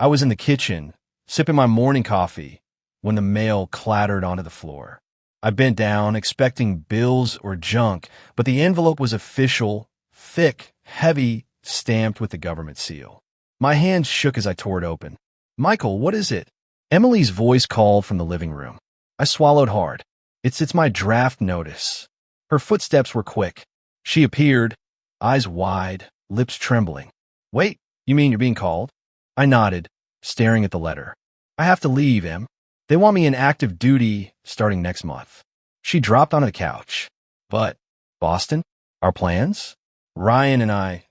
I was in the kitchen, sipping my morning coffee, when the mail clattered onto the floor. I bent down, expecting bills or junk, but the envelope was official, thick, heavy, stamped with the government seal. My hands shook as I tore it open. "Michael, what is it?" Emily's voice called from the living room. I swallowed hard. It's my draft notice." Her footsteps were quick. She appeared, eyes wide, lips trembling. "Wait, you mean you're being called?" I nodded, staring at the letter. "I have to leave, Em. They want me in active duty starting next month." She dropped onto the couch. "But, Boston? Our plans?" "Ryan and I,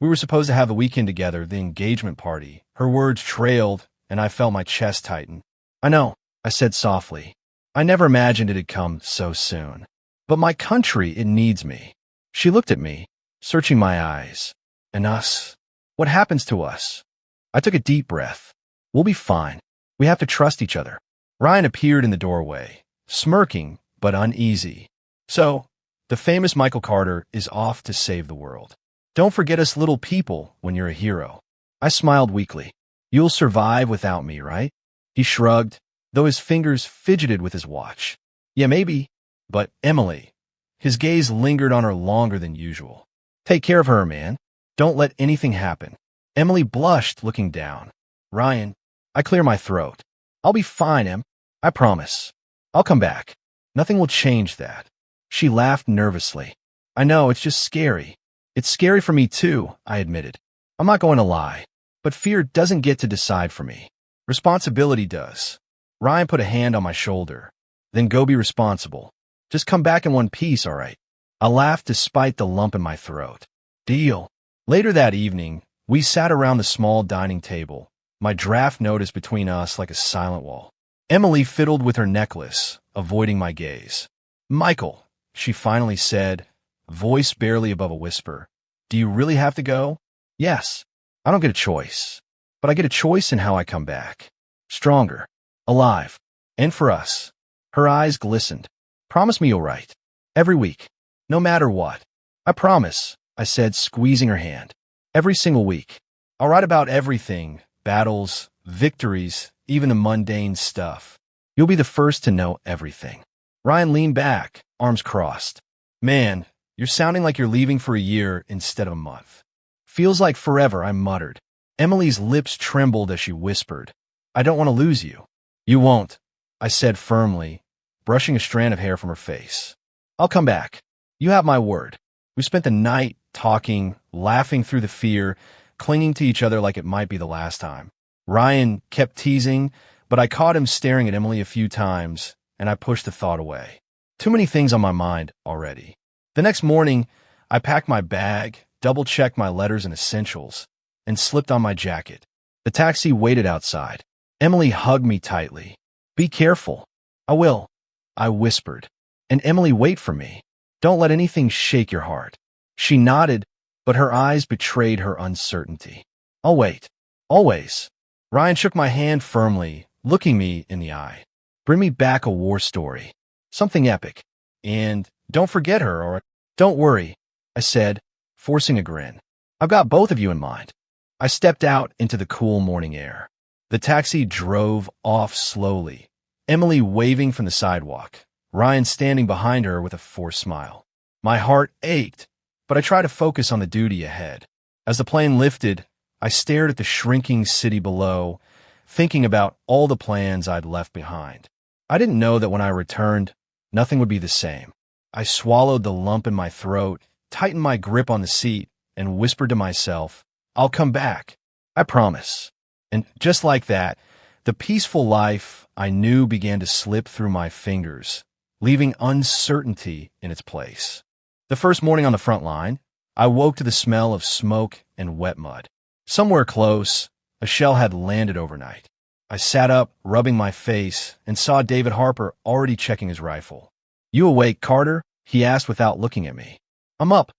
we were supposed to have the weekend together, the engagement party." Her words trailed, and I felt my chest tighten. "I know," I said softly. "I never imagined it'd come so soon. But my country, it needs me." She looked at me, searching my eyes. "And us? What happens to us?" I took a deep breath. "We'll be fine. We have to trust each other." Ryan appeared in the doorway, smirking but uneasy. "So, the famous Michael Carter is off to save the world. Don't forget us little people when you're a hero." I smiled weakly. "You'll survive without me, right?" He shrugged, though his fingers fidgeted with his watch. "Yeah, maybe. But Emily." His gaze lingered on her longer than usual. "Take care of her, man. Don't let anything happen." Emily blushed, looking down. "Ryan." I clear my throat. "I'll be fine, Em. I promise. I'll come back. Nothing will change that." She laughed nervously. "I know, it's just scary." "It's scary for me too," I admitted. "I'm not going to lie. But fear doesn't get to decide for me. Responsibility does." Ryan put a hand on my shoulder. "Then go be responsible. Just come back in one piece, all right?" I laughed despite the lump in my throat. "Deal." Later that evening, we sat around the small dining table, my draft notice between us like a silent wall. Emily fiddled with her necklace, avoiding my gaze. "Michael," she finally said, voice barely above a whisper, "do you really have to go?" "Yes. I don't get a choice. But I get a choice in how I come back. Stronger. Alive. And for us." Her eyes glistened. "Promise me you'll write. Every week. No matter what." "I promise," I said, squeezing her hand. "Every single week. I'll write about everything, battles, victories, even the mundane stuff. You'll be the first to know everything." Ryan leaned back, arms crossed. "Man, you're sounding like you're leaving for a year instead of a month." "Feels like forever," I muttered. Emily's lips trembled as she whispered, "I don't want to lose you." "You won't," I said firmly, brushing a strand of hair from her face. "I'll come back. You have my word." We spent the night talking, laughing through the fear, clinging to each other like it might be the last time. Ryan kept teasing, but I caught him staring at Emily a few times, and I pushed the thought away. Too many things on my mind already. The next morning, I packed my bag, double-checked my letters and essentials, and slipped on my jacket. The taxi waited outside. Emily hugged me tightly. "Be careful." "I will," I whispered. "And Emily, wait for me. Don't let anything shake your heart." She nodded, but her eyes betrayed her uncertainty. "I'll wait. Always." Ryan shook my hand firmly, looking me in the eye. "Bring me back a war story. Something epic. And don't forget her, or—" "Don't worry," I said, forcing a grin. "I've got both of you in mind." I stepped out into the cool morning air. The taxi drove off slowly, Emily waving from the sidewalk, Ryan standing behind her with a forced smile. My heart ached, but I tried to focus on the duty ahead. As the plane lifted, I stared at the shrinking city below, thinking about all the plans I'd left behind. I didn't know that when I returned, nothing would be the same. I swallowed the lump in my throat, tightened my grip on the seat, and whispered to myself, "I'll come back. I promise." And just like that, the peaceful life I knew began to slip through my fingers, leaving uncertainty in its place. The first morning on the front line, I woke to the smell of smoke and wet mud. Somewhere close, a shell had landed overnight. I sat up, rubbing my face, and saw David Harper already checking his rifle. "You awake, Carter?" he asked without looking at me. "I'm up,"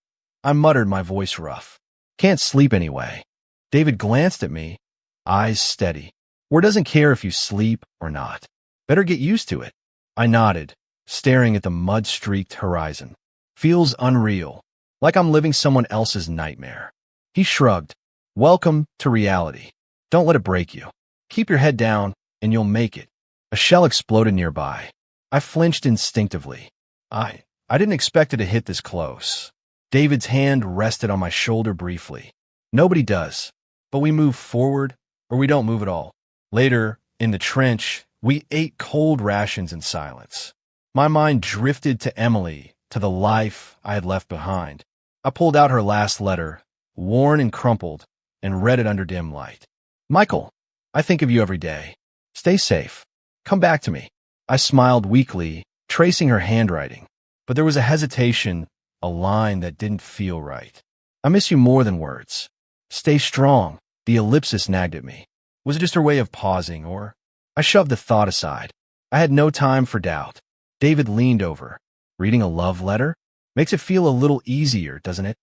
I muttered, my voice rough. "Can't sleep anyway." David glanced at me, eyes steady. "War doesn't care if you sleep or not. Better get used to it." I nodded, staring at the mud-streaked horizon. "Feels unreal, like I'm living someone else's nightmare." He shrugged. "Welcome to reality." Don't let it break you. Keep your head down, and you'll make it. A shell exploded nearby. I flinched instinctively. I didn't expect it to hit this close. David's hand rested on my shoulder briefly. Nobody does. But we move forward, or we don't move at all. Later, in the trench, we ate cold rations in silence. My mind drifted to Emily, to the life I had left behind. I pulled out her last letter, worn and crumpled, and read it under dim light. Michael, I think of you every day. Stay safe. Come back to me. I smiled weakly, tracing her handwriting, but there was a hesitation, a line that didn't feel right. I miss you more than words. Stay strong. The ellipsis nagged at me. Was it just her way of pausing, or? I shoved the thought aside. I had no time for doubt. David leaned over. Reading a love letter? Makes it feel a little easier, doesn't it?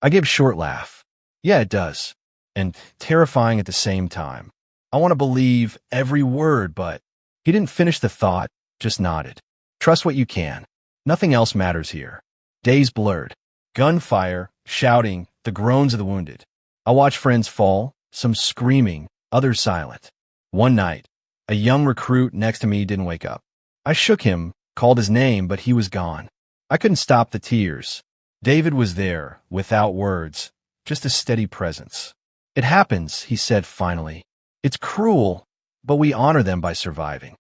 I gave a short laugh. Yeah, it does. And terrifying at the same time. I want to believe every word, but he didn't finish the thought, just nodded. Trust what you can. Nothing else matters here. Days blurred. Gunfire, shouting, the groans of the wounded. I watched friends fall, some screaming, others silent. One night, a young recruit next to me didn't wake up. I shook him, called his name, but he was gone. I couldn't stop the tears. David was there, without words, just a steady presence. It happens, he said finally. It's cruel, but we honor them by surviving.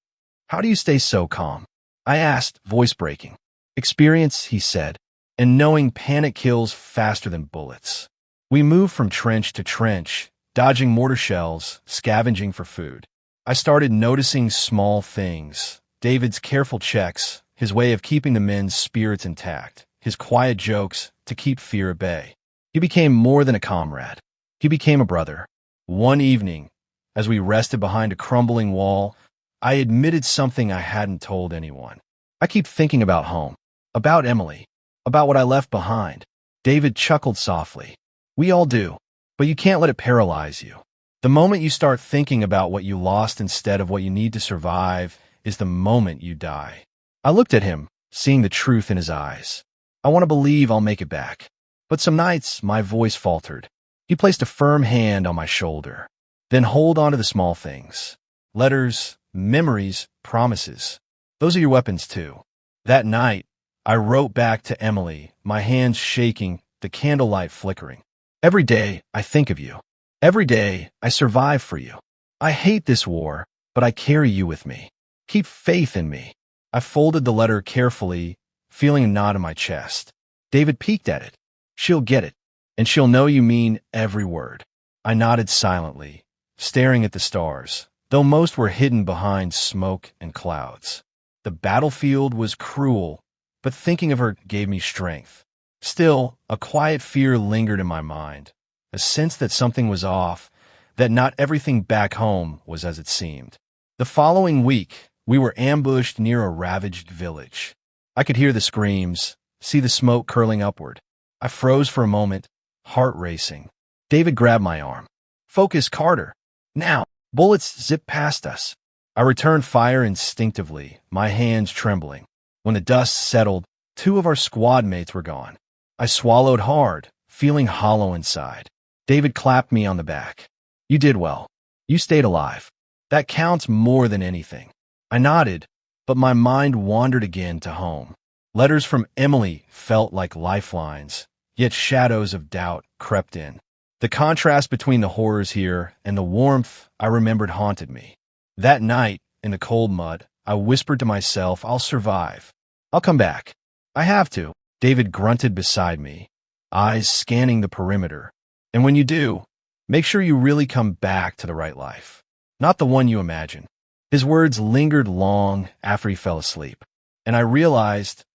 How do you stay so calm? I asked, voice breaking. Experience, he said, and knowing panic kills faster than bullets. We moved from trench to trench, dodging mortar shells, scavenging for food. I started noticing small things. David's careful checks, his way of keeping the men's spirits intact, his quiet jokes to keep fear at bay. He became more than a comrade. He became a brother. One evening, as we rested behind a crumbling wall, I admitted something I hadn't told anyone. I keep thinking about home, about Emily, about what I left behind. David chuckled softly. We all do, but you can't let it paralyze you. The moment you start thinking about what you lost instead of what you need to survive is the moment you die. I looked at him, seeing the truth in his eyes. I want to believe I'll make it back. But some nights, my voice faltered. He placed a firm hand on my shoulder. Then hold on to the small things. Letters, memories, promises. Those are your weapons too. That night, I wrote back to Emily, my hands shaking, the candlelight flickering. Every day, I think of you. Every day, I survive for you. I hate this war, but I carry you with me. Keep faith in me. I folded the letter carefully, feeling a knot in my chest. David peeked at it. She'll get it, and she'll know you mean every word. I nodded silently, staring at the stars, though most were hidden behind smoke and clouds. The battlefield was cruel, but thinking of her gave me strength. Still, a quiet fear lingered in my mind, a sense that something was off, that not everything back home was as it seemed. The following week, we were ambushed near a ravaged village. I could hear the screams, see the smoke curling upward. I froze for a moment, heart racing. David grabbed my arm. Focus, Carter. Now. Bullets zipped past us. I returned fire instinctively, my hands trembling. When the dust settled, 2 of our squad mates were gone. I swallowed hard, feeling hollow inside. David clapped me on the back. You did well. You stayed alive. That counts more than anything. I nodded, but my mind wandered again to home. Letters from Emily felt like lifelines, yet shadows of doubt crept in. The contrast between the horrors here and the warmth I remembered haunted me. That night, in the cold mud, I whispered to myself, I'll survive. I'll come back. I have to. David grunted beside me, eyes scanning the perimeter. And when you do, make sure you really come back to the right life, not the one you imagine. His words lingered long after he fell asleep, and I realized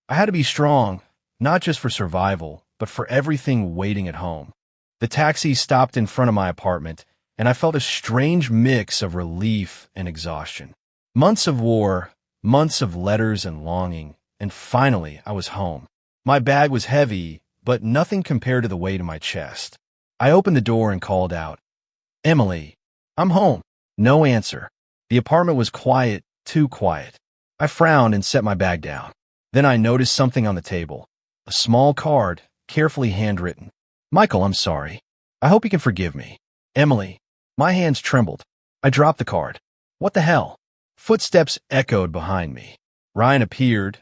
I had to be strong, not just for survival, but for everything waiting at home. The taxi stopped in front of my apartment, and I felt a strange mix of relief and exhaustion. Months of war, months of letters and longing, and finally I was home. My bag was heavy, but nothing compared to the weight in my chest. I opened the door and called out, Emily, I'm home. No answer. The apartment was quiet, too quiet. I frowned and set my bag down. Then I noticed something on the table. A small card, carefully handwritten. Michael, I'm sorry. I hope you can forgive me. Emily. My hands trembled. I dropped the card. What the hell? Footsteps echoed behind me. Ryan appeared,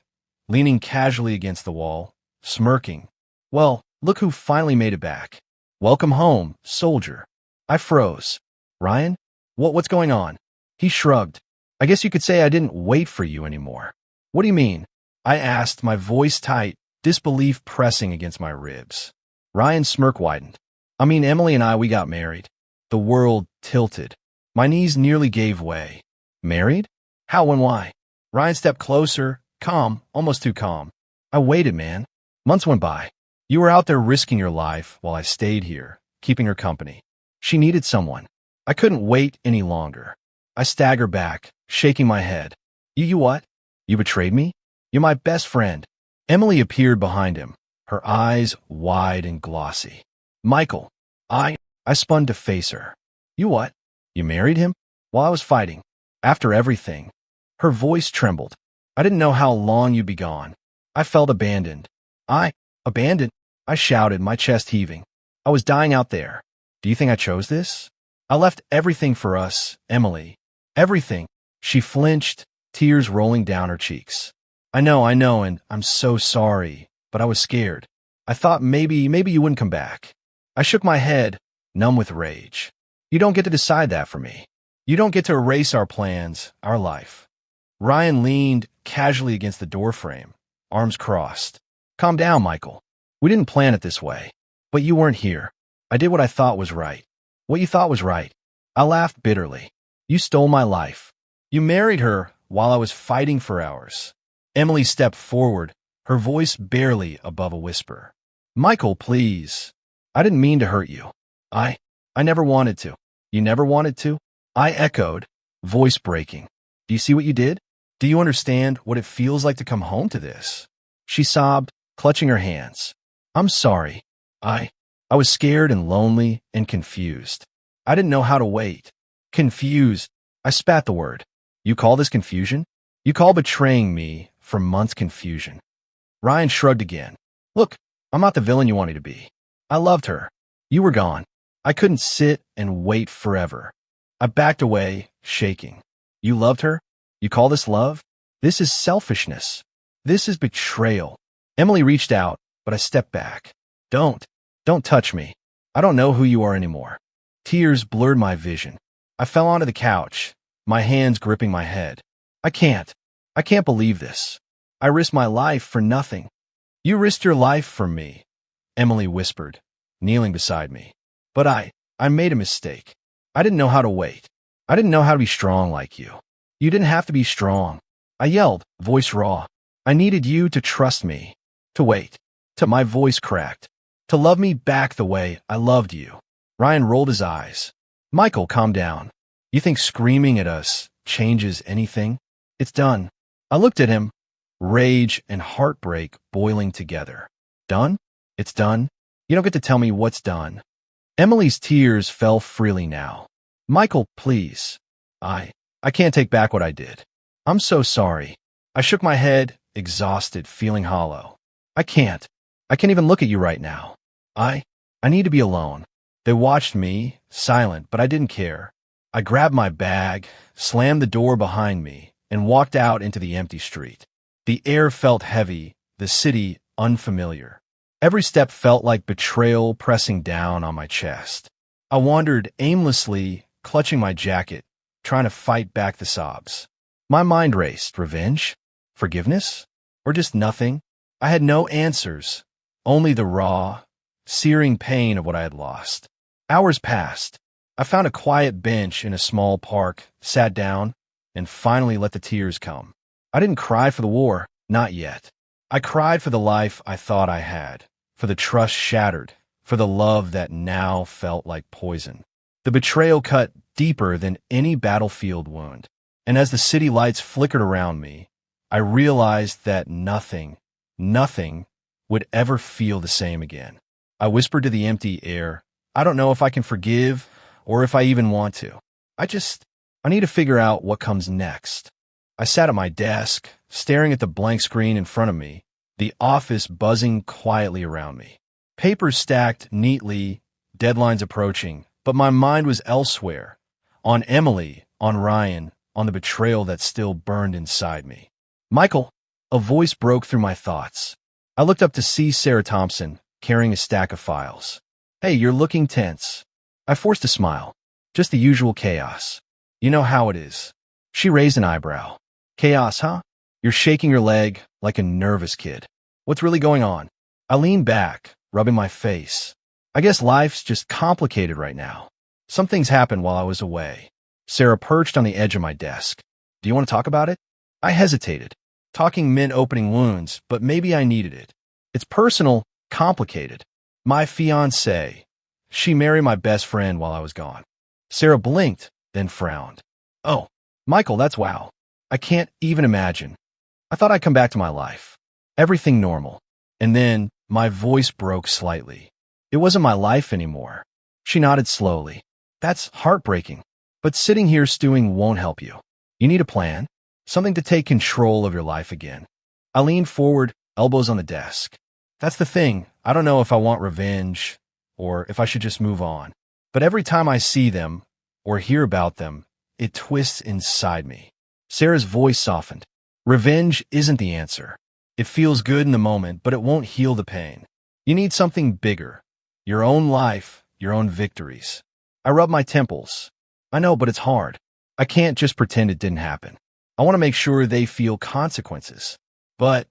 leaning casually against the wall, smirking. Well, look who finally made it back. Welcome home, soldier. I froze. Ryan? What's going on? He shrugged. I guess you could say I didn't wait for you anymore. What do you mean? I asked, my voice tight, disbelief pressing against my ribs. Ryan's smirk widened. I mean, Emily and I, we got married. The world tilted. My knees nearly gave way. Married? How and why? Ryan stepped closer, calm, almost too calm. I waited, man. Months went by. You were out there risking your life while I stayed here, keeping her company. She needed someone. I couldn't wait any longer. I staggered back, shaking my head. You what? You betrayed me? You're my best friend. Emily appeared behind him, her eyes wide and glossy. Michael. I spun to face her. You what? You married him? While I was fighting. After everything. Her voice trembled. I didn't know how long you'd be gone. I felt abandoned. Abandoned? I shouted, my chest heaving. I was dying out there. Do you think I chose this? I left everything for us, Emily. Everything. She flinched, tears rolling down her cheeks. I know, and I'm so sorry, but I was scared. I thought maybe you wouldn't come back. I shook my head, numb with rage. You don't get to decide that for me. You don't get to erase our plans, our life. Ryan leaned casually against the doorframe, arms crossed. Calm down, Michael. We didn't plan it this way. But you weren't here. I did what I thought was right. What you thought was right. I laughed bitterly. You stole my life. You married her while I was fighting for ours. Emily stepped forward, her voice barely above a whisper. Michael, please. I didn't mean to hurt you. I never wanted to. You never wanted to? I echoed, voice breaking. Do you see what you did? Do you understand what it feels like to come home to this? She sobbed, clutching her hands. I'm sorry. I was scared and lonely and confused. I didn't know how to wait. Confused. I spat the word. You call this confusion? You call betraying me for months confusion. Ryan shrugged again. Look, I'm not the villain you want me to be. I loved her. You were gone. I couldn't sit and wait forever. I backed away, shaking. You loved her? You call this love? This is selfishness. This is betrayal. Emily reached out, but I stepped back. Don't touch me. I don't know who you are anymore. Tears blurred my vision. I fell onto the couch, my hands gripping my head. I can't believe this. I risked my life for nothing. You risked your life for me, Emily whispered, kneeling beside me. But I made a mistake. I didn't know how to wait. I didn't know how to be strong like you. You didn't have to be strong. I yelled, voice raw. I needed you to trust me, to wait, till my voice cracked, to love me back the way I loved you. Ryan rolled his eyes. Michael, calm down. You think screaming at us changes anything? It's done. I looked at him, rage and heartbreak boiling together. Done? It's done? You don't get to tell me what's done. Emily's tears fell freely now. Michael, please. I can't take back what I did. I'm so sorry. I shook my head, exhausted, feeling hollow. I can't even look at you right now. I need to be alone. They watched me, silent, but I didn't care. I grabbed my bag, slammed the door behind me, and walked out into the empty street. The air felt heavy, the city unfamiliar. Every step felt like betrayal pressing down on my chest. I wandered aimlessly, clutching my jacket, trying to fight back the sobs. My mind raced. Revenge? Forgiveness? Or just nothing? I had no answers, only the raw, searing pain of what I had lost. Hours passed. I found a quiet bench in a small park, sat down, and finally let the tears come. I didn't cry for the war, not yet. I cried for the life I thought I had, for the trust shattered, for the love that now felt like poison. The betrayal cut deeper than any battlefield wound, and as the city lights flickered around me, I realized that nothing would ever feel the same again. I whispered to the empty air, I don't know if I can forgive or if I even want to. I need to figure out what comes next. I sat at my desk, staring at the blank screen in front of me, the office buzzing quietly around me. Papers stacked neatly, deadlines approaching, but my mind was elsewhere. On Emily, on Ryan, on the betrayal that still burned inside me. Michael, a voice broke through my thoughts. I looked up to see Sarah Thompson, carrying a stack of files. Hey, you're looking tense. I forced a smile. Just the usual chaos. You know how it is. She raised an eyebrow. Chaos, huh? You're shaking your leg like a nervous kid. What's really going on? I leaned back, rubbing my face. I guess life's just complicated right now. Some things happened while I was away. Sarah perched on the edge of my desk. Do you want to talk about it? I hesitated. Talking meant opening wounds, but maybe I needed it. It's personal, complicated. My fiancée. She married my best friend while I was gone. Sarah blinked, then frowned. Oh, Michael, that's wow. I can't even imagine. I thought I'd come back to my life. Everything normal. And then my voice broke slightly. It wasn't my life anymore. She nodded slowly. That's heartbreaking. But sitting here stewing won't help you. You need a plan. Something to take control of your life again. I leaned forward, elbows on the desk. That's the thing. I don't know if I want revenge or if I should just move on. But every time I see them or hear about them, it twists inside me. Sarah's voice softened. Revenge isn't the answer. It feels good in the moment, but it won't heal the pain. You need something bigger. Your own life, your own victories. I rub my temples. I know, but it's hard. I can't just pretend it didn't happen. I want to make sure they feel consequences, but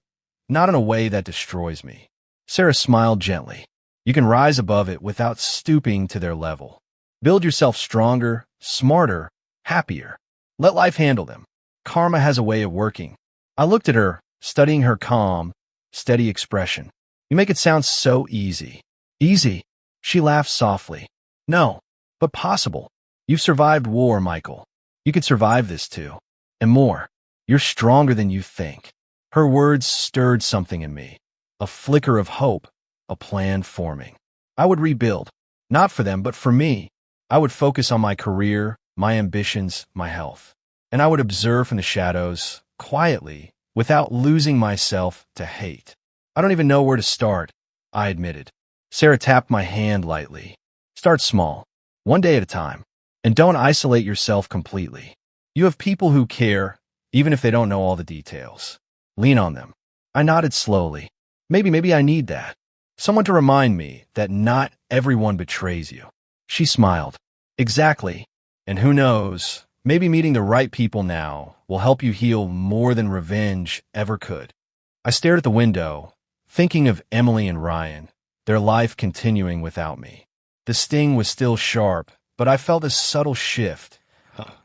not in a way that destroys me. Sarah smiled gently. You can rise above it without stooping to their level. Build yourself stronger, smarter, happier. Let life handle them. Karma has a way of working. I looked at her, studying her calm, steady expression. You make it sound so easy. Easy? She laughed softly. No, but possible. You've survived war, Michael. You could survive this too. And more. You're stronger than you think. Her words stirred something in me. A flicker of hope, a plan forming. I would rebuild. Not for them, but for me. I would focus on my career, my ambitions, my health. And I would observe from the shadows, quietly, without losing myself to hate. I don't even know where to start, I admitted. Sarah tapped my hand lightly. Start small, one day at a time. And don't isolate yourself completely. You have people who care, even if they don't know all the details. Lean on them. I nodded slowly. Maybe I need that. Someone to remind me that not everyone betrays you. She smiled. Exactly. And who knows, maybe meeting the right people now will help you heal more than revenge ever could. I stared at the window, thinking of Emily and Ryan, their life continuing without me. The sting was still sharp, but I felt a subtle shift,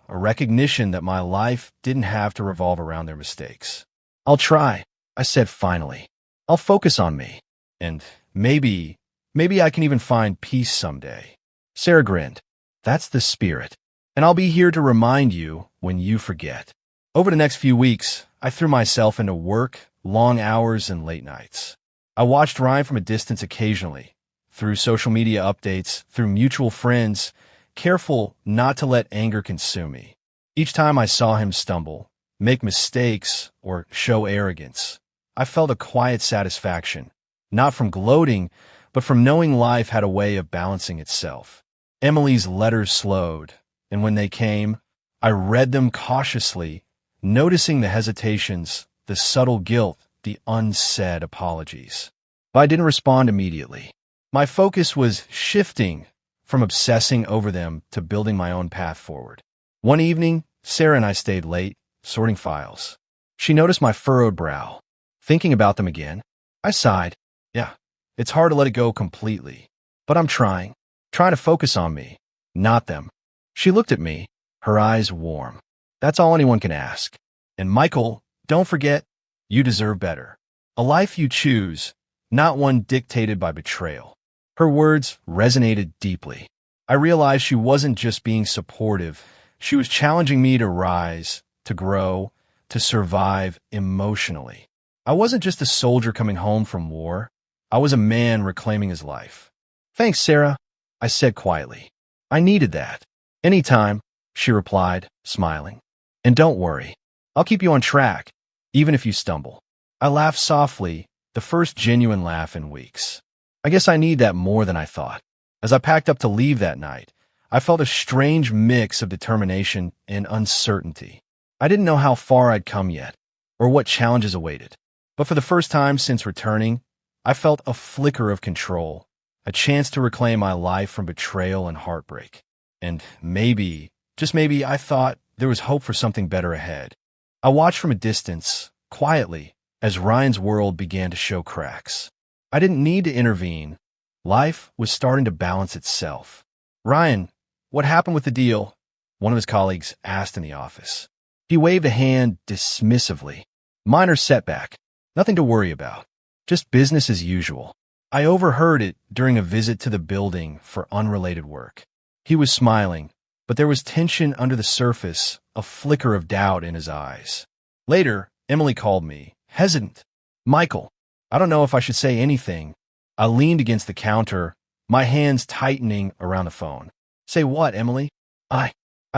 a recognition that my life didn't have to revolve around their mistakes. I'll try, I said finally. I'll focus on me. And maybe I can even find peace someday. Sarah grinned. That's the spirit. And I'll be here to remind you when you forget. Over the next few weeks, I threw myself into work, long hours, and late nights. I watched Ryan from a distance occasionally, through social media updates, through mutual friends, careful not to let anger consume me. Each time I saw him stumble, make mistakes, or show arrogance, I felt a quiet satisfaction, not from gloating, but from knowing life had a way of balancing itself. Emily's letters slowed, and when they came, I read them cautiously, noticing the hesitations, the subtle guilt, the unsaid apologies. But I didn't respond immediately. My focus was shifting from obsessing over them to building my own path forward. One evening, Sarah and I stayed late, sorting files. She noticed my furrowed brow. Thinking about them again, I sighed. Yeah, it's hard to let it go completely. But I'm trying to focus on me, not them. She looked at me, her eyes warm. That's all anyone can ask. And Michael, don't forget, you deserve better. A life you choose, not one dictated by betrayal. Her words resonated deeply. I realized she wasn't just being supportive. She was challenging me to rise, to grow, to survive emotionally. I wasn't just a soldier coming home from war. I was a man reclaiming his life. Thanks, Sarah, I said quietly. I needed that. Anytime, she replied, smiling. And don't worry, I'll keep you on track, even if you stumble. I laughed softly, the first genuine laugh in weeks. I guess I need that more than I thought. As I packed up to leave that night, I felt a strange mix of determination and uncertainty. I didn't know how far I'd come yet, or what challenges awaited. But for the first time since returning, I felt a flicker of control, a chance to reclaim my life from betrayal and heartbreak. And maybe, just maybe, I thought there was hope for something better ahead. I watched from a distance, quietly, as Ryan's world began to show cracks. I didn't need to intervene. Life was starting to balance itself. "Ryan, what happened with the deal?" one of his colleagues asked in the office. He waved a hand dismissively. "Minor setback. Nothing to worry about. Just business as usual." I overheard it during a visit to the building for unrelated work. He was smiling, but there was tension under the surface, a flicker of doubt in his eyes. Later, Emily called me, hesitant. "Michael, I don't know if I should say anything." I leaned against the counter, my hands tightening around the phone. "Say what, Emily?" I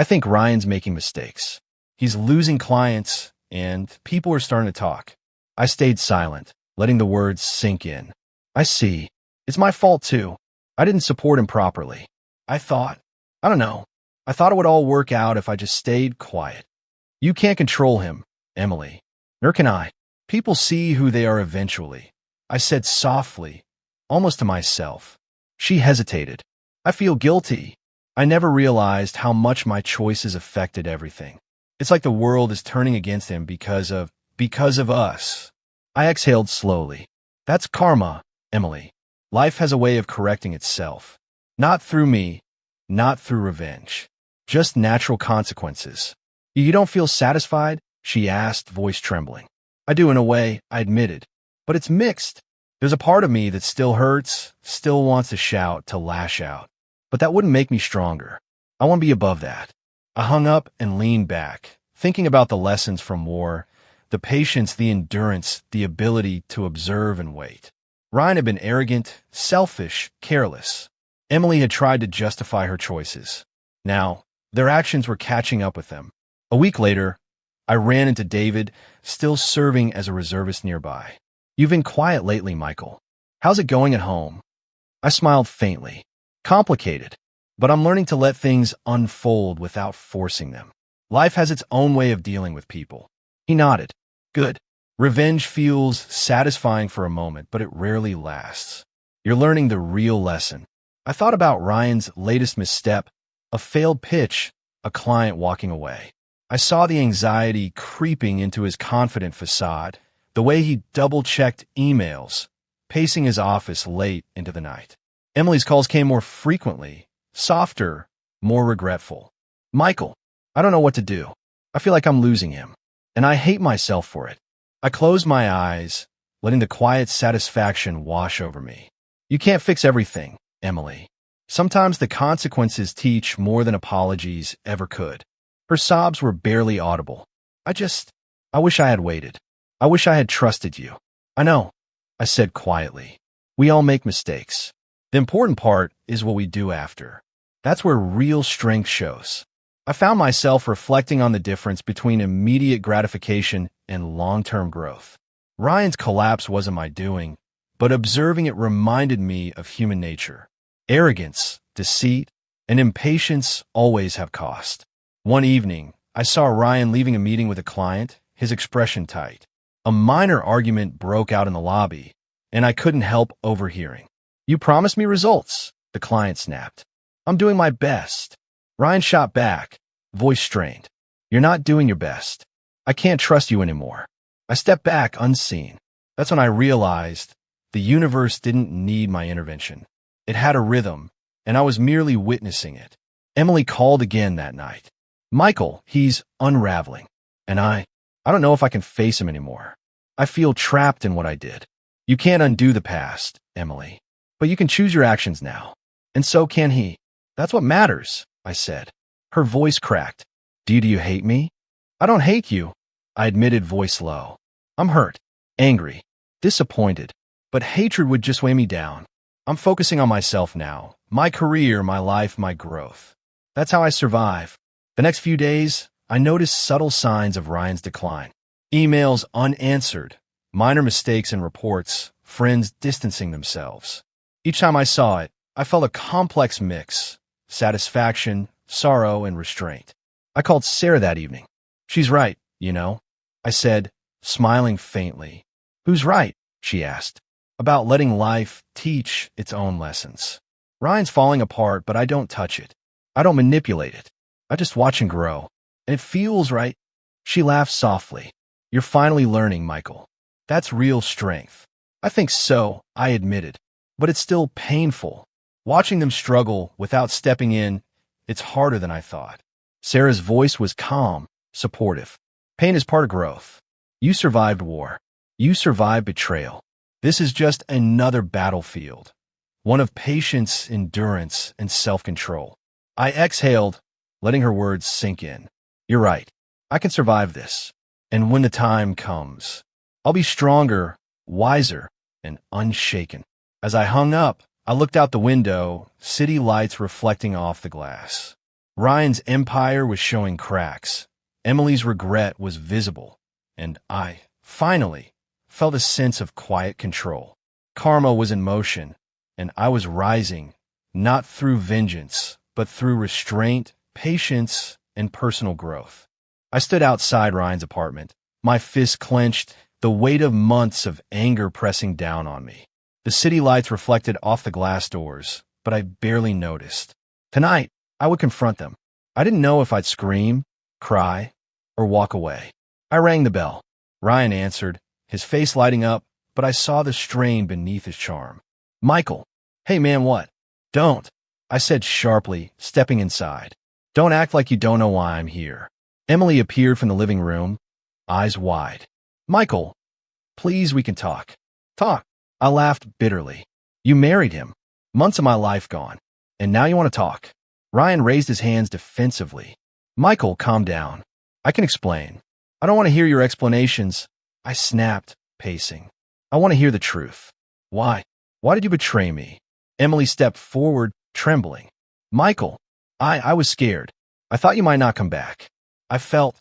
think Ryan's making mistakes. He's losing clients, and people are starting to talk." I stayed silent, letting the words sink in. "I see. It's my fault, too. I didn't support him properly. I thought it would all work out if I just stayed quiet." "You can't control him, Emily. Nor can I. People see who they are eventually," I said softly, almost to myself. She hesitated. "I feel guilty. I never realized how much my choices affected everything. It's like the world is turning against him because of us." I exhaled slowly. "That's karma, Emily. Life has a way of correcting itself. Not through me, not through revenge. Just natural consequences." "You don't feel satisfied?" she asked, voice trembling. "I do in a way," I admitted. "But it's mixed. There's a part of me that still hurts, still wants to shout, to lash out. But that wouldn't make me stronger. I want to be above that." I hung up and leaned back, thinking about the lessons from war, the patience, the endurance, the ability to observe and wait. Ryan had been arrogant, selfish, careless. Emily had tried to justify her choices. Now, their actions were catching up with them. A week later, I ran into David, still serving as a reservist nearby. "You've been quiet lately, Michael. How's it going at home?" I smiled faintly. "Complicated, but I'm learning to let things unfold without forcing them. Life has its own way of dealing with people." He nodded. "Good. Revenge feels satisfying for a moment, but it rarely lasts. You're learning the real lesson." I thought about Ryan's latest misstep, a failed pitch, a client walking away. I saw the anxiety creeping into his confident facade, the way he double-checked emails, pacing his office late into the night. Emily's calls came more frequently, softer, more regretful. "Michael, I don't know what to do. I feel like I'm losing him, and I hate myself for it." I closed my eyes, letting the quiet satisfaction wash over me. "You can't fix everything, Emily. Sometimes the consequences teach more than apologies ever could." Her sobs were barely audible. I wish I had waited. I wish I had trusted you." "I know," I said quietly. "We all make mistakes. The important part is what we do after. That's where real strength shows." I found myself reflecting on the difference between immediate gratification and long-term growth. Ryan's collapse wasn't my doing, but observing it reminded me of human nature. Arrogance, deceit, and impatience always have cost. One evening, I saw Ryan leaving a meeting with a client, his expression tight. A minor argument broke out in the lobby, and I couldn't help overhearing. "You promised me results," the client snapped. "I'm doing my best." Ryan shot back, voice strained. "You're not doing your best. I can't trust you anymore." I stepped back unseen. That's when I realized the universe didn't need my intervention. It had a rhythm, and I was merely witnessing it. Emily called again that night. "Michael, he's unraveling, and I don't know if I can face him anymore. I feel trapped in what I did." "You can't undo the past, Emily, but you can choose your actions now. And so can he. That's what matters," I said. Her voice cracked. Do you hate me?" "I don't hate you," I admitted, voice low. "I'm hurt, angry, disappointed, but hatred would just weigh me down. I'm focusing on myself now, my career, my life, my growth. That's how I survive." The next few days, I noticed subtle signs of Ryan's decline. Emails unanswered, minor mistakes in reports, friends distancing themselves. Each time I saw it, I felt a complex mix, satisfaction, sorrow, and restraint. I called Sarah that evening. She's right, you know, I said, smiling faintly. Who's right? She asked. About letting life teach its own lessons. Ryan's falling apart, but I don't touch it. I don't manipulate it. I just watch and grow. And it feels right. She laughed softly. You're finally learning, Michael. That's real strength. I think so, I admitted. But it's still painful. Watching them struggle without stepping in, it's harder than I thought. Sarah's voice was calm, supportive. Pain is part of growth. You survived war. You survived betrayal. This is just another battlefield. One of patience, endurance, and self-control. I exhaled, letting her words sink in. You're right. I can survive this. And when the time comes, I'll be stronger, wiser, and unshaken. As I hung up, I looked out the window, city lights reflecting off the glass. Ryan's empire was showing cracks. Emily's regret was visible. And I, finally, felt a sense of quiet control. Karma was in motion, and I was rising, not through vengeance, but through restraint, patience, and personal growth. I stood outside Ryan's apartment, my fists clenched, the weight of months of anger pressing down on me. The city lights reflected off the glass doors, but I barely noticed. Tonight, I would confront them. I didn't know if I'd scream, cry, or walk away. I rang the bell. Ryan answered, his face lighting up, but I saw the strain beneath his charm. Michael. Hey man, what? Don't. I said sharply, stepping inside. Don't act like you don't know why I'm here. Emily appeared from the living room, eyes wide. Michael, please, we can talk. Talk. I laughed bitterly. You married him. Months of my life gone. And now you want to talk. Ryan raised his hands defensively. Michael, calm down. I can explain. I don't want to hear your explanations. I snapped, pacing. I want to hear the truth. Why? Why did you betray me? Emily stepped forward, trembling. Michael, I was scared. I thought you might not come back. I felt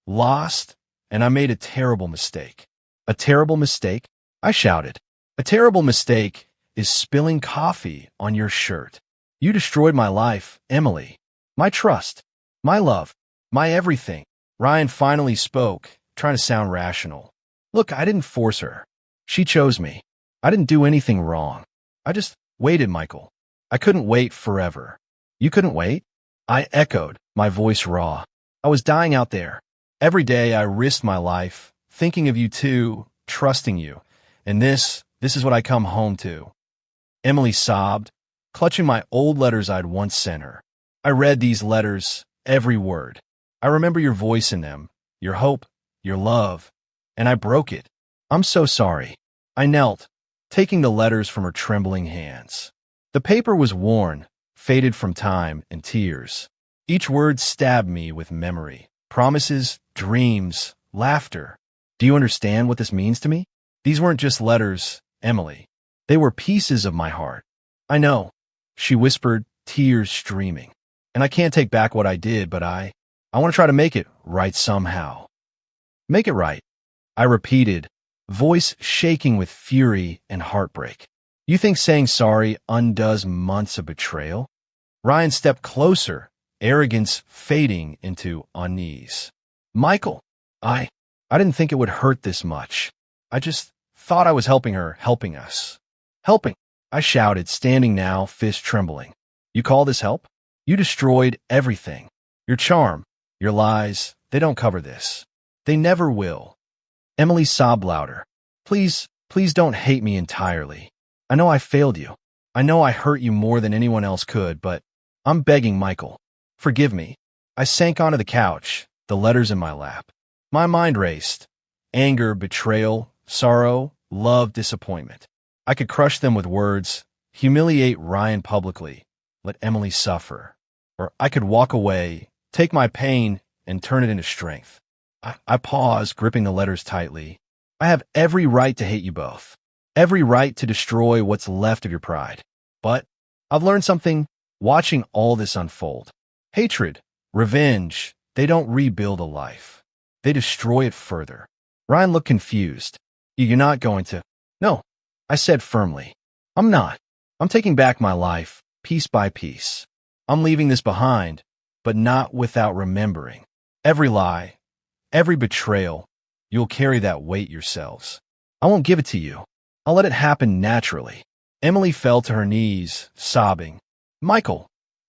lost, and I made a terrible mistake. A terrible mistake? I shouted. A terrible mistake is spilling coffee on your shirt. You destroyed my life, Emily. My trust. My love. My everything. Ryan finally spoke, trying to sound rational. Look, I didn't force her. She chose me. I didn't do anything wrong. I just waited, Michael. I couldn't wait forever. You couldn't wait? I echoed, my voice raw. I was dying out there. Every day I risked my life, thinking of you too, trusting you. And this is what I come home to. Emily sobbed, clutching my old letters I'd once sent her. I read these letters, every word. I remember your voice in them, your hope, your love, and I broke it. I'm so sorry. I knelt, taking the letters from her trembling hands. The paper was worn, faded from time and tears. Each word stabbed me with memory, promises, dreams, laughter. Do you understand what this means to me? These weren't just letters, Emily. They were pieces of my heart. I know, she whispered, tears streaming. And I can't take back what I did, but I want to try to make it right somehow. Make it right, I repeated, voice shaking with fury and heartbreak. You think saying sorry undoes months of betrayal? Ryan stepped closer, arrogance fading into unease. Michael, I didn't think it would hurt this much. I just thought I was helping her, helping us. Helping, I shouted, standing now, fist trembling. You call this help? You destroyed everything. Your charm, your lies, they don't cover this. They never will. Emily sobbed louder. Please don't hate me entirely. I know I failed you. I know I hurt you more than anyone else could, but I'm begging, Michael. Forgive me. I sank onto the couch, the letters in my lap. My mind raced. Anger, betrayal, sorrow, love, disappointment. I could crush them with words, humiliate Ryan publicly, let Emily suffer. Or I could walk away, take my pain, and turn it into strength. I paused, gripping the letters tightly. I have every right to hate you both. Every right to destroy what's left of your pride. But I've learned something watching all this unfold. Hatred, revenge, they don't rebuild a life. They destroy it further. Ryan looked confused. You're not going to... No, I said firmly. I'm not. I'm taking back my life, piece by piece. I'm leaving this behind, but not without remembering. Every lie, every betrayal, you'll carry that weight yourselves. I won't give it to you. I'll let it happen naturally. Emily fell to her knees, sobbing. Michael,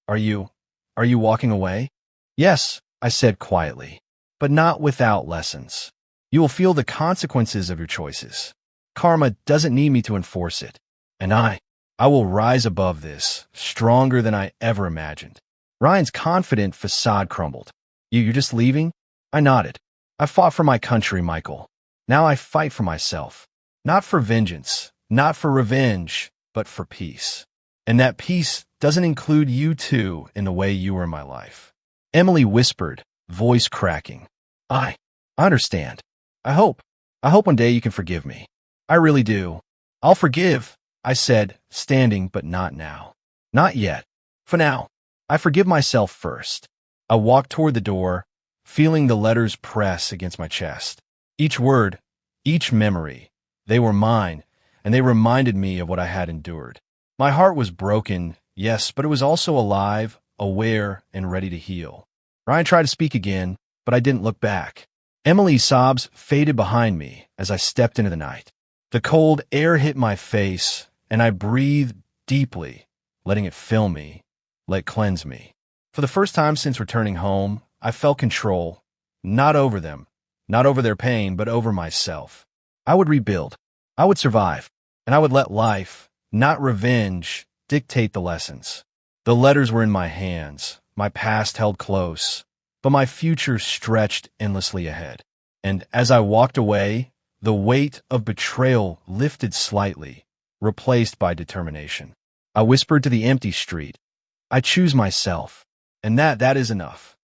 are you walking away? Yes, I said quietly, but not without lessons. You will feel the consequences of your choices. Karma doesn't need me to enforce it. And I will rise above this, stronger than I ever imagined. Ryan's confident facade crumbled. You're just leaving? I nodded. I fought for my country, Michael. Now I fight for myself. Not for vengeance, not for revenge, but for peace. And that peace doesn't include you too in the way you were in my life. Emily whispered, voice cracking. I understand. I hope one day you can forgive me. I really do. I'll forgive, I said, standing, but not now. Not yet. For now, I forgive myself first. I walked toward the door, feeling the letters press against my chest. Each word, each memory, they were mine, and they reminded me of what I had endured. My heart was broken, yes, but it was also alive, aware, and ready to heal. Ryan tried to speak again, but I didn't look back. Emily's sobs faded behind me as I stepped into the night. The cold air hit my face, and I breathed deeply, letting it fill me, let it cleanse me. For the first time since returning home, I felt control, not over them, not over their pain, but over myself. I would rebuild, I would survive, and I would let life, not revenge, dictate the lessons. The letters were in my hands, my past held close, but my future stretched endlessly ahead. And as I walked away, the weight of betrayal lifted slightly, replaced by determination. I whispered to the empty street, I choose myself, and that is enough.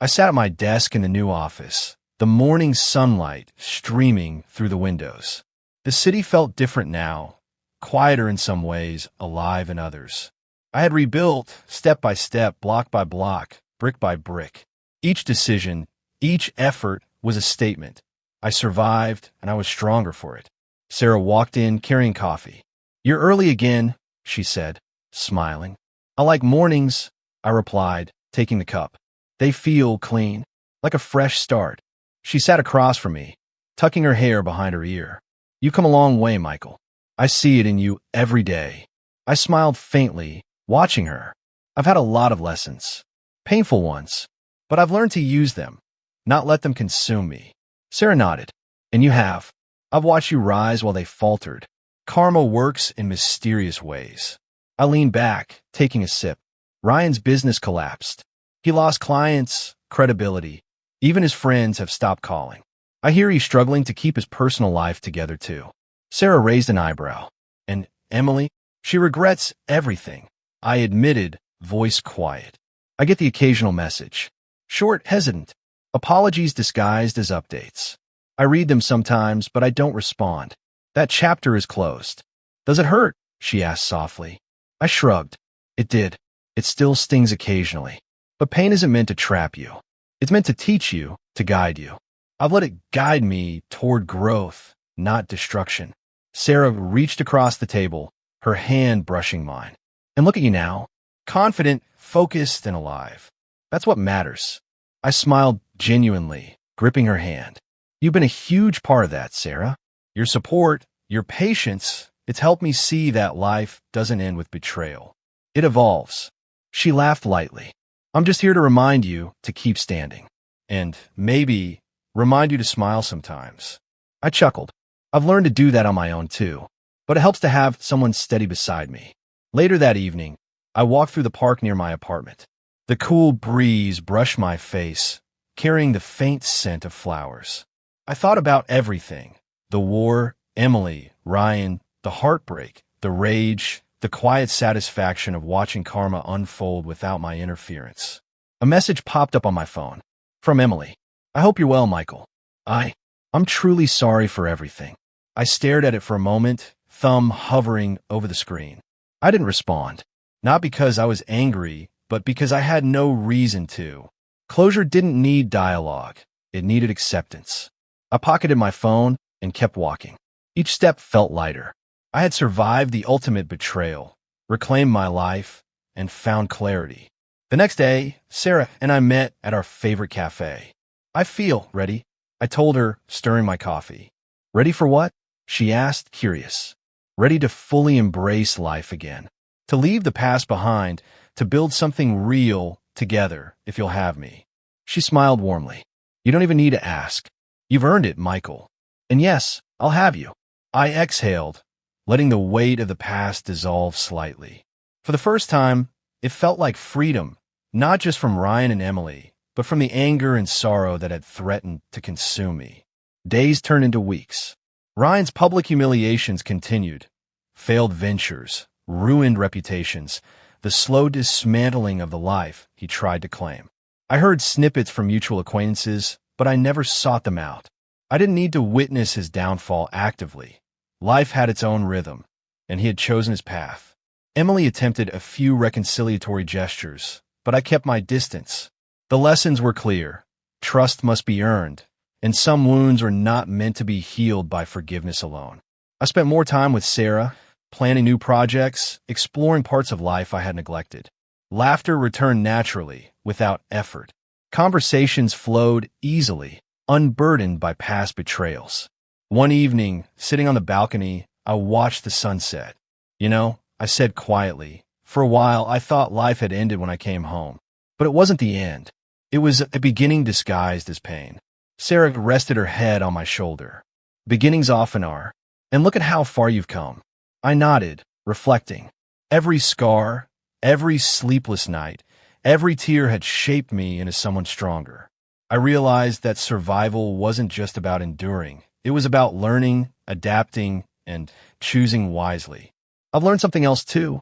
I sat at my desk in the new office, the morning sunlight streaming through the windows. The city felt different now, quieter in some ways, alive in others. I had rebuilt, step by step, block by block, brick by brick. Each decision, each effort was a statement. I survived, and I was stronger for it. Sarah walked in carrying coffee. You're early again, she said, smiling. I like mornings, I replied, taking the cup. They feel clean, like a fresh start. She sat across from me, tucking her hair behind her ear. You've come a long way, Michael. I see it in you every day. I smiled faintly, watching her. I've had a lot of lessons, painful ones, but I've learned to use them, not let them consume me. Sarah nodded. And you have. I've watched you rise while they faltered. Karma works in mysterious ways. I leaned back, taking a sip. Ryan's business collapsed. He lost clients, credibility. Even his friends have stopped calling. I hear he's struggling to keep his personal life together too. Sarah raised an eyebrow. And Emily? She regrets everything. I admitted, voice quiet. I get the occasional message. Short, hesitant. Apologies disguised as updates. I read them sometimes, but I don't respond. That chapter is closed. Does it hurt? She asked softly. I shrugged. It did. It still stings occasionally. But pain isn't meant to trap you. It's meant to teach you, to guide you. I've let it guide me toward growth, not destruction. Sarah reached across the table, her hand brushing mine. And look at you now, confident, focused, and alive. That's what matters. I smiled genuinely, gripping her hand. You've been a huge part of that, Sarah. Your support, your patience, it's helped me see that life doesn't end with betrayal. It evolves. She laughed lightly. I'm just here to remind you to keep standing. And maybe remind you to smile sometimes. I chuckled. I've learned to do that on my own too, but it helps to have someone steady beside me. Later that evening, I walked through the park near my apartment. The cool breeze brushed my face, carrying the faint scent of flowers. I thought about everything. The war, Emily, Ryan, the heartbreak, the rage, the quiet satisfaction of watching karma unfold without my interference. A message popped up on my phone. From Emily. I hope you're well, Michael. I'm truly sorry for everything. I stared at it for a moment, thumb hovering over the screen. I didn't respond. Not because I was angry, but because I had no reason to. Closure didn't need dialogue. It needed acceptance. I pocketed my phone and kept walking. Each step felt lighter. I had survived the ultimate betrayal, reclaimed my life, and found clarity. The next day, Sarah and I met at our favorite cafe. "I feel ready," I told her, stirring my coffee. "Ready for what?" she asked, curious. "Ready to fully embrace life again. To leave the past behind, to build something real together, if you'll have me." She smiled warmly. "You don't even need to ask. You've earned it, Michael. And yes, I'll have you." I exhaled, letting the weight of the past dissolve slightly. For the first time, it felt like freedom, not just from Ryan and Emily, but from the anger and sorrow that had threatened to consume me. Days turned into weeks. Ryan's public humiliations continued. Failed ventures, ruined reputations, the slow dismantling of the life he tried to claim. I heard snippets from mutual acquaintances, but I never sought them out. I didn't need to witness his downfall actively. Life had its own rhythm, and he had chosen his path. Emily attempted a few reconciliatory gestures, but I kept my distance. The lessons were clear. Trust must be earned, and some wounds are not meant to be healed by forgiveness alone. I spent more time with Sarah, planning new projects, exploring parts of life I had neglected. Laughter returned naturally, without effort. Conversations flowed easily, unburdened by past betrayals. One evening, sitting on the balcony, I watched the sunset. "You know," I said quietly, "for a while I thought life had ended when I came home. But it wasn't the end. It was a beginning disguised as pain." Sarah rested her head on my shoulder. "Beginnings often are. And look at how far you've come." I nodded, reflecting. Every scar, every sleepless night, every tear had shaped me into someone stronger. I realized that survival wasn't just about enduring. It was about learning, adapting, and choosing wisely. "I've learned something else too,"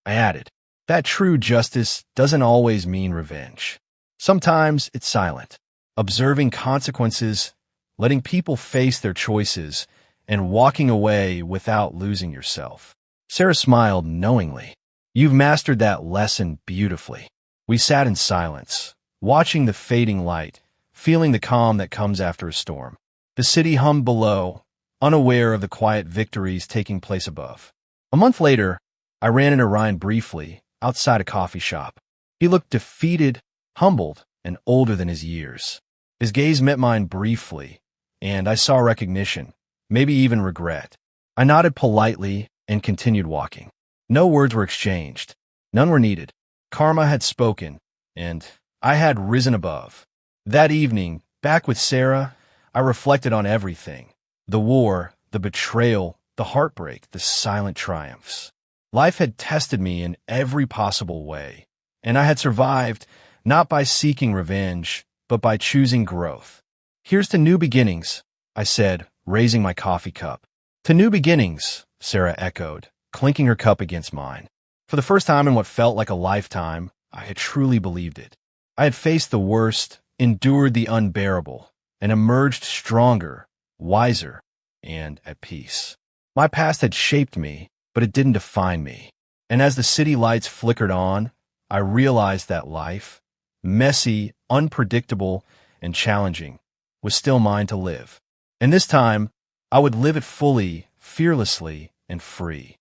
I added. "That true justice doesn't always mean revenge. Sometimes it's silent, observing consequences, letting people face their choices, and walking away without losing yourself." Sarah smiled knowingly. "You've mastered that lesson beautifully." We sat in silence, watching the fading light, feeling the calm that comes after a storm. The city hummed below, unaware of the quiet victories taking place above. A month later, I ran into Ryan briefly, outside a coffee shop. He looked defeated, humbled, and older than his years. His gaze met mine briefly, and I saw recognition, maybe even regret. I nodded politely and continued walking. No words were exchanged. None were needed. Karma had spoken, and I had risen above. That evening, back with Sarah, I reflected on everything. The war, the betrayal, the heartbreak, the silent triumphs. Life had tested me in every possible way, and I had survived not by seeking revenge, but by choosing growth. "Here's to new beginnings," I said, raising my coffee cup. "To new beginnings," Sarah echoed, clinking her cup against mine. For the first time in what felt like a lifetime, I had truly believed it. I had faced the worst, endured the unbearable, and emerged stronger, wiser, and at peace. My past had shaped me, but it didn't define me. And as the city lights flickered on, I realized that life, messy, unpredictable, and challenging, was still mine to live. And this time, I would live it fully, fearlessly, and free.